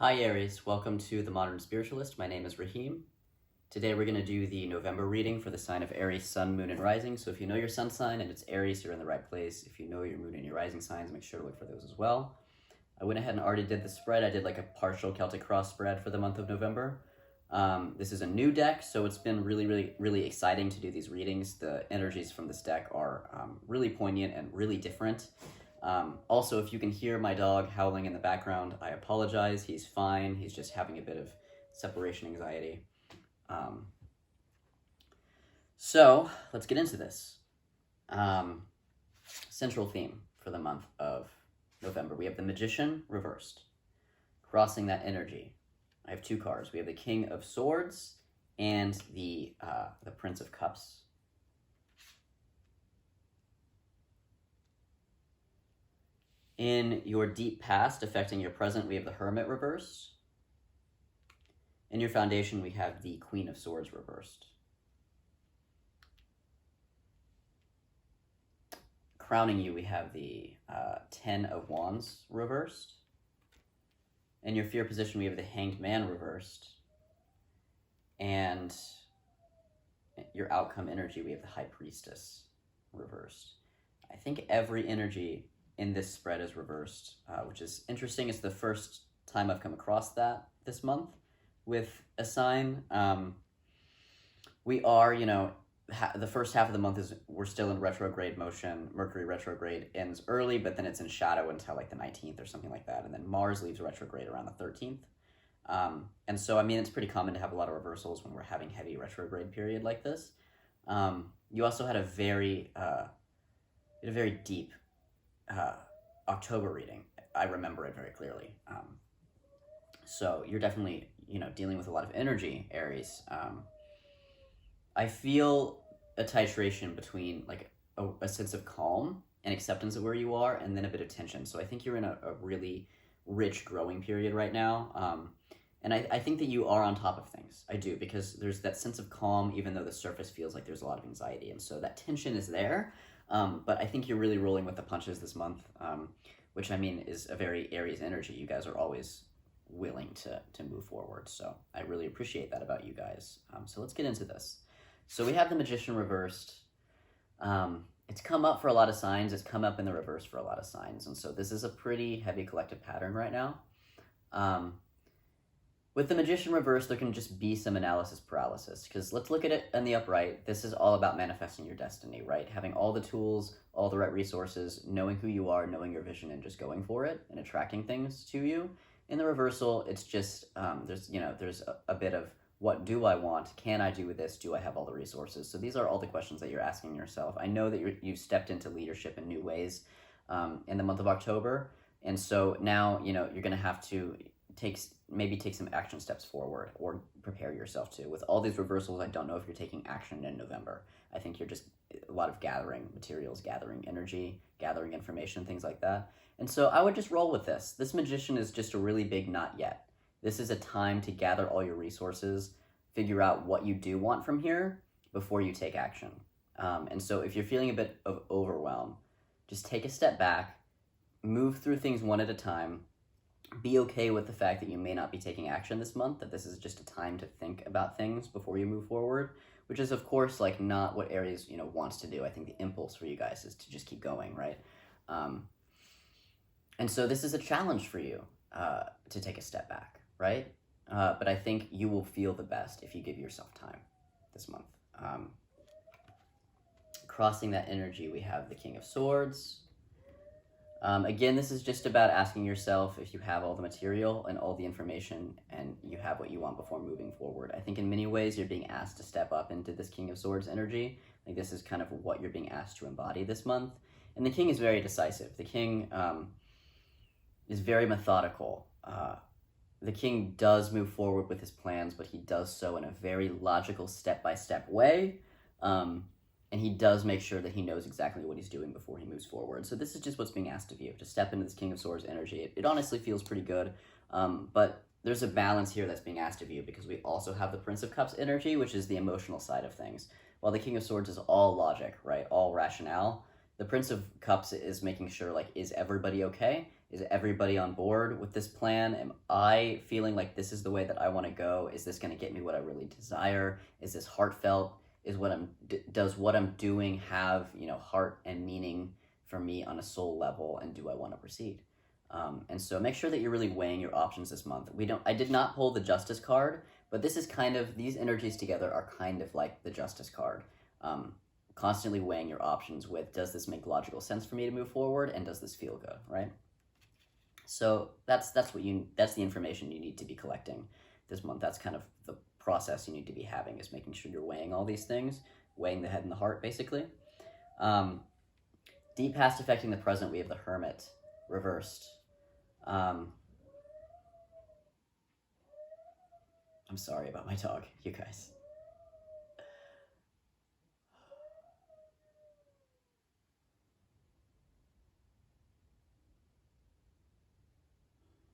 Hi Aries, welcome to The Modern Spiritualist. My name is Raheem. Today we're going to do the November reading for the sign of Aries, Sun, Moon, and Rising. So if you know your sun sign and it's Aries, you're in the right place. If you know your moon and your rising signs, make sure to look for those as well. I went ahead and already did the spread. I did like a partial Celtic cross spread for the month of November. This is a new deck, so it's been really exciting to do these readings. The energies from this deck are really poignant and really different. Also, if you can hear my dog howling in the background, I apologize. He's fine. He's just having a bit of separation anxiety. So let's get into this. Central theme for the month of November. We have the Magician reversed, crossing that energy. I have two cards. We have the King of Swords and the Prince of Cups. In your deep past affecting your present, we have the Hermit reversed. In your foundation, we have the Queen of Swords reversed. Crowning you, we have the Ten of Wands reversed. In your fear position, we have the Hanged Man reversed. And your outcome energy, we have the High Priestess reversed. I think every energy in this spread is reversed, which is interesting. It's the first time I've come across that this month with a sign. We are, the first half of the month we're still in retrograde motion. Mercury retrograde ends early, but then it's in shadow until like the 19th or something like that. And then Mars leaves retrograde around the 13th. And so, it's pretty common to have a lot of reversals when we're having heavy retrograde period like this. You also had a very deep October reading. I remember it very clearly. So you're definitely, dealing with a lot of energy, Aries. I feel a titration between like a sense of calm and acceptance of where you are, and then a bit of tension. So I think you're in a really rich growing period right now. And I think that you are on top of things. I do, because there's that sense of calm, even though the surface feels like there's a lot of anxiety. And so that tension is there. But I think you're really rolling with the punches this month, which is a very Aries energy. You guys are always willing to move forward. So I really appreciate that about you guys. So let's get into this. So we have the Magician reversed. It's come up for a lot of signs. It's come up in the reverse for a lot of signs. And so this is a pretty heavy collective pattern right now. With the Magician reversed, there can just be some analysis paralysis, because let's look at it in the upright. This is all about manifesting your destiny, right? Having all the tools, all the right resources, knowing who you are, knowing your vision, and just going for it and attracting things to you. In the reversal, it's just, there's a bit of, what do I want? Can I do with this? Do I have all the resources? So these are all the questions that you're asking yourself. I know that you've stepped into leadership in new ways in the month of October. And so now, you're going to have to take some action steps forward, or prepare yourself to. With all these reversals, I don't know if you're taking action in November. I think you're just a lot of gathering materials, gathering energy, gathering information, things like that. And so I would just roll with this. This Magician is just a really big not yet. This is a time to gather all your resources, figure out what you do want from here before you take action. And so if you're feeling a bit of overwhelm, just take a step back, move through things one at a time. Be okay with the fact that you may not be taking action this month, that this is just a time to think about things before you move forward, which is, of course, like not what Aries, wants to do. I think the impulse for you guys is to just keep going, right? And so this is a challenge for you to take a step back, right? But I think you will feel the best if you give yourself time this month. Crossing that energy, we have the King of Swords. Again, this is just about asking yourself if you have all the material and all the information and you have what you want before moving forward. I think in many ways you're being asked to step up into this King of Swords energy. Like, this is kind of what you're being asked to embody this month. And the King is very decisive. The King is very methodical. The King does move forward with his plans, but he does so in a very logical, step-by-step way. And he does make sure that he knows exactly what he's doing before he moves forward. So this is just what's being asked of you, to step into this King of Swords energy. It honestly feels pretty good, but there's a balance here that's being asked of you, because we also have the Prince of Cups energy, which is the emotional side of things. While the King of Swords is all logic, right, all rationale, the Prince of Cups is making sure, like, is everybody okay? Is everybody on board with this plan? Am I feeling like this is the way that I want to go? Is this going to get me what I really desire? Is this heartfelt? Does what I'm doing have, heart and meaning for me on a soul level, and do I want to proceed? And so make sure that you're really weighing your options this month. I did not pull the Justice card, but this is these energies together are kind of like the Justice card. Constantly weighing your options with, does this make logical sense for me to move forward, and does this feel good, right? So that's the information you need to be collecting this month. That's kind of the process you need to be having, is making sure you're weighing all these things, weighing the head and the heart, basically. Deep past affecting the present, we have the Hermit reversed. I'm sorry about my dog, you guys.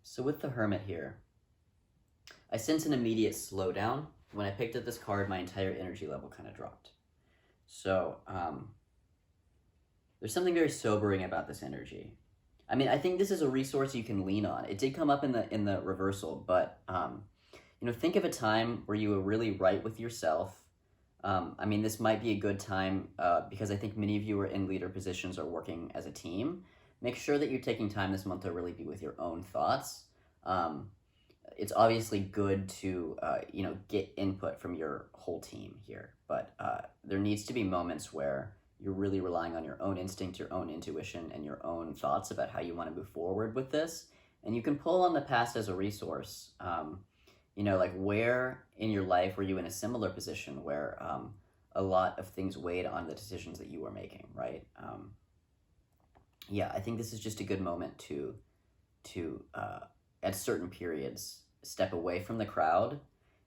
So with the Hermit here, I sense an immediate slowdown. When I picked up this card, my entire energy level kind of dropped. So there's something very sobering about this energy. I mean, I think this is a resource you can lean on. It did come up in the reversal, but think of a time where you were really right with yourself. I mean, this might be a good time because I think many of you are in leader positions or working as a team. Make sure that you're taking time this month to really be with your own thoughts. It's obviously good to get input from your whole team here, but there needs to be moments where you're really relying on your own instinct, your own intuition, and your own thoughts about how you want to move forward with this. And you can pull on the past as a resource. Like where in your life were you in a similar position where a lot of things weighed on the decisions that you were making, right? I think this is just a good moment to at certain periods, step away from the crowd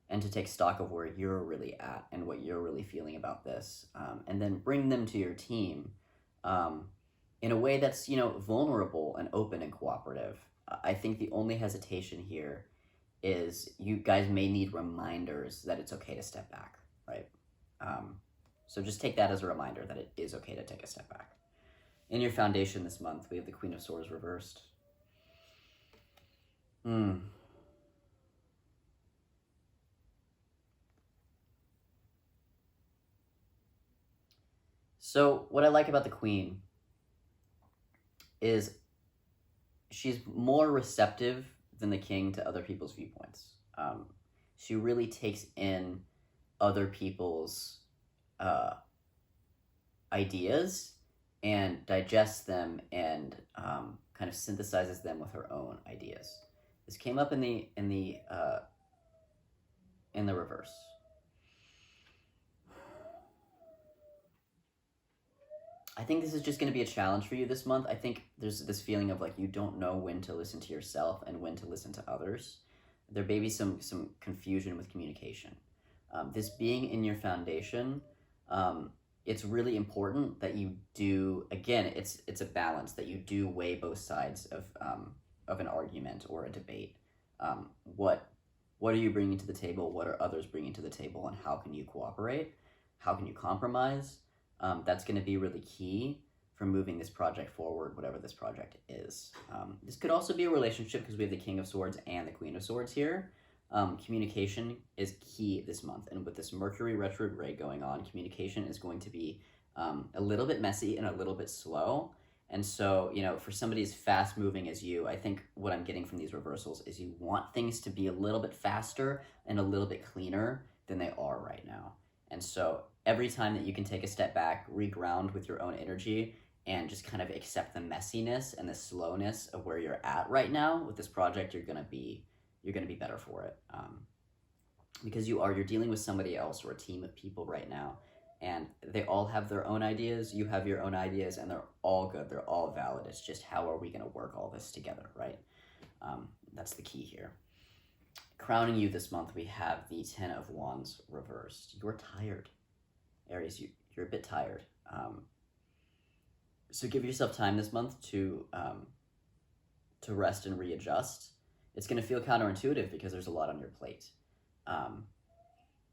and to take stock of where you're really at and what you're really feeling about this, and then bring them to your team in a way that's, vulnerable and open and cooperative. I think the only hesitation here is you guys may need reminders that it's okay to step back, right? So just take that as a reminder that it is okay to take a step back. In your foundation this month, we have the Queen of Swords reversed. So what I like about the Queen is she's more receptive than the King to other people's viewpoints. She really takes in other people's ideas and digests them and kind of synthesizes them with her own ideas. This came up in the reverse. I think this is just going to be a challenge for you this month. I think there's this feeling of like you don't know when to listen to yourself and when to listen to others. There may be some confusion with communication. This being in your foundation, it's really important that you do, again, it's a balance, that you do weigh both sides of an argument or a debate. What are you bringing to the table? What are others bringing to the table? And how can you cooperate? How can you compromise? That's going to be really key for moving this project forward, whatever this project is. This could also be a relationship because we have the King of Swords and the Queen of Swords here. Communication is key this month. And with this Mercury retrograde going on, communication is going to be a little bit messy and a little bit slow. And so, for somebody as fast moving as you, I think what I'm getting from these reversals is you want things to be a little bit faster and a little bit cleaner than they are right now. And so every time that you can take a step back, reground with your own energy, and just kind of accept the messiness and the slowness of where you're at right now with this project, you're gonna be better for it. Because you're dealing with somebody else or a team of people right now, and they all have their own ideas, you have your own ideas, and they're all good, they're all valid. It's just how are we gonna work all this together, right? That's the key here. Crowning you this month, we have the Ten of Wands reversed. You're tired, Aries. You're a bit tired. So give yourself time this month to rest and readjust. It's going to feel counterintuitive because there's a lot on your plate.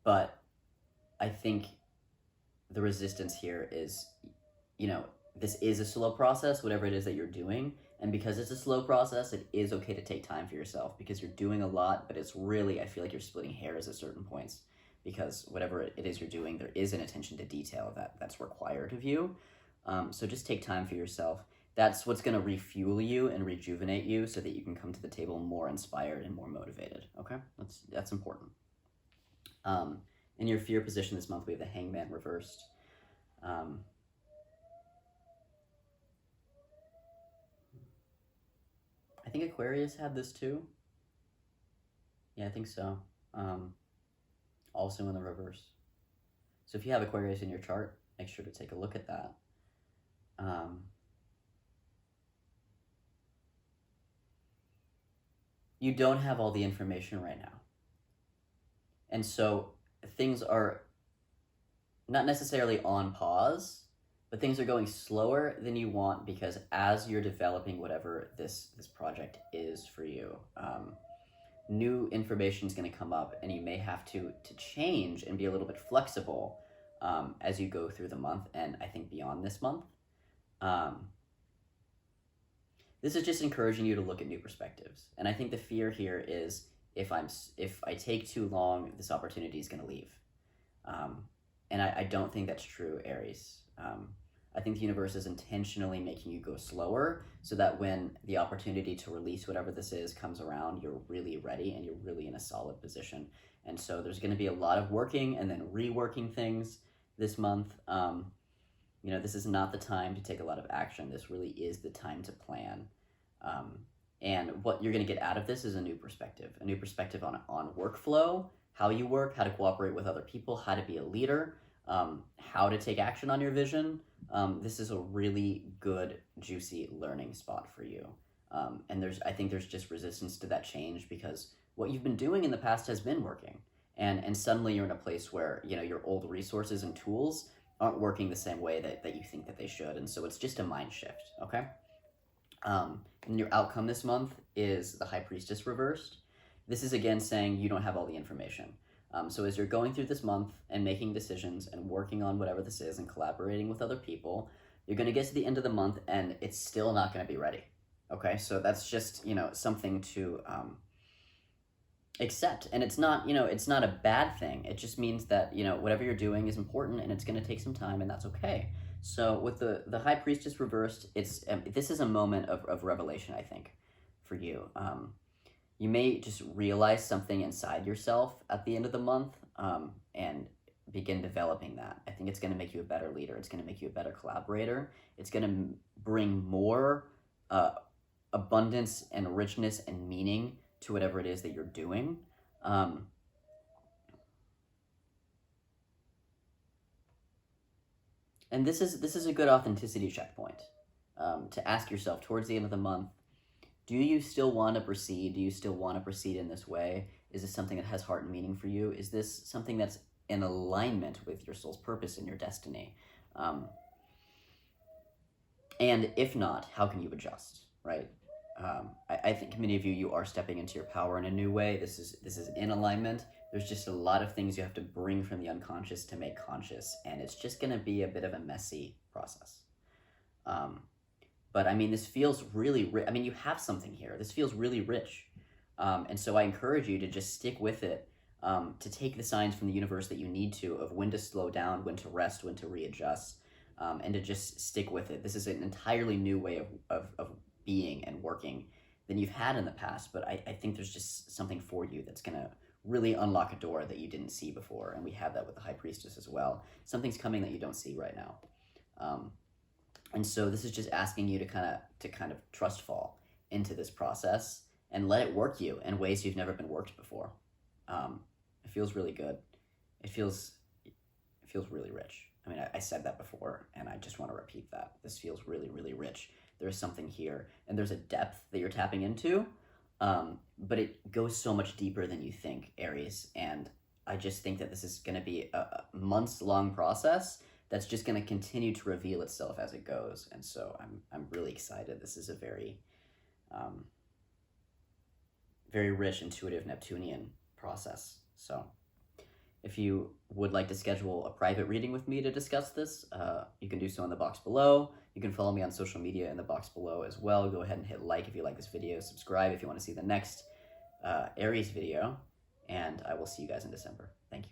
But I think the resistance here is, this is a slow process, whatever it is that you're doing, And because it's a slow process, it is okay to take time for yourself, because you're doing a lot, but it's really, I feel like you're splitting hairs at certain points, because whatever it is you're doing, there is an attention to detail that's required of you. So just take time for yourself. That's what's going to refuel you and rejuvenate you so that you can come to the table more inspired and more motivated, okay? That's important. In your fear position this month, we have the Hangman reversed. I think Aquarius had this too. Yeah, I think so. Also in the reverse. So if you have Aquarius in your chart, make sure to take a look at that. You don't have all the information right now. And so things are not necessarily on pause, but things are going slower than you want, because as you're developing whatever this project is for you, new information is going to come up, and you may have to change and be a little bit flexible as you go through the month, and I think beyond this month. This is just encouraging you to look at new perspectives, and I think the fear here is if I take too long, this opportunity is going to leave, and I don't think that's true, Aries. I think the universe is intentionally making you go slower so that when the opportunity to release whatever this is comes around, you're really ready and you're really in a solid position. And so there's going to be a lot of working and then reworking things this month. This is not the time to take a lot of action. This really is the time to plan. And what you're going to get out of this is a new perspective on workflow, how you work, how to cooperate with other people, how to be a leader, how to take action on your vision. This is a really good, juicy learning spot for you. And I think there's just resistance to that change, because what you've been doing in the past has been working. And suddenly you're in a place where, your old resources and tools aren't working the same way that you think that they should. And so it's just a mind shift, okay? And your outcome this month is the High Priestess reversed. This is again saying you don't have all the information. So as you're going through this month and making decisions and working on whatever this is and collaborating with other people, you're going to get to the end of the month and it's still not going to be ready. Okay, so that's just, something to accept. And it's not, it's not a bad thing. It just means that, whatever you're doing is important and it's going to take some time, and that's okay. So with the High Priestess reversed, this is a moment of revelation, I think, for you. You may just realize something inside yourself at the end of the month and begin developing that. I think it's going to make you a better leader. It's going to make you a better collaborator. It's going to bring more abundance and richness and meaning to whatever it is that you're doing. And this is a good authenticity checkpoint to ask yourself towards the end of the month. Do you still want to proceed? Do you still want to proceed in this way? Is this something that has heart and meaning for you? Is this something that's in alignment with your soul's purpose and your destiny? And if not, how can you adjust, right? I think many of you are stepping into your power in a new way. This is in alignment. There's just a lot of things you have to bring from the unconscious to make conscious, and it's just going to be a bit of a messy process. But I mean, this feels really rich. I mean, you have something here. This feels really rich. And so I encourage you to just stick with it, to take the signs from the universe that you need to, of when to slow down, when to rest, when to readjust, and to just stick with it. This is an entirely new way of being and working than you've had in the past. But I think there's just something for you that's going to really unlock a door that you didn't see before. And we have that with the High Priestess as well. Something's coming that you don't see right now. And so this is just asking you to kind of trust fall into this process and let it work you in ways you've never been worked before. It feels really good. It feels really rich. I mean, I said that before, and I just want to repeat that. This feels really, really rich. There's something here, and there's a depth that you're tapping into, but it goes so much deeper than you think, Aries. And I just think that this is going to be a months-long process that's just going to continue to reveal itself as it goes. And so I'm really excited. This is a very, very rich, intuitive Neptunian process. So If you would like to schedule a private reading with me to discuss this, you can do so in the box below. You can follow me on social media in the box below as well. Go ahead and hit like if you like this video, subscribe if you want to see the next Aries video, and I will see you guys in December. Thank you.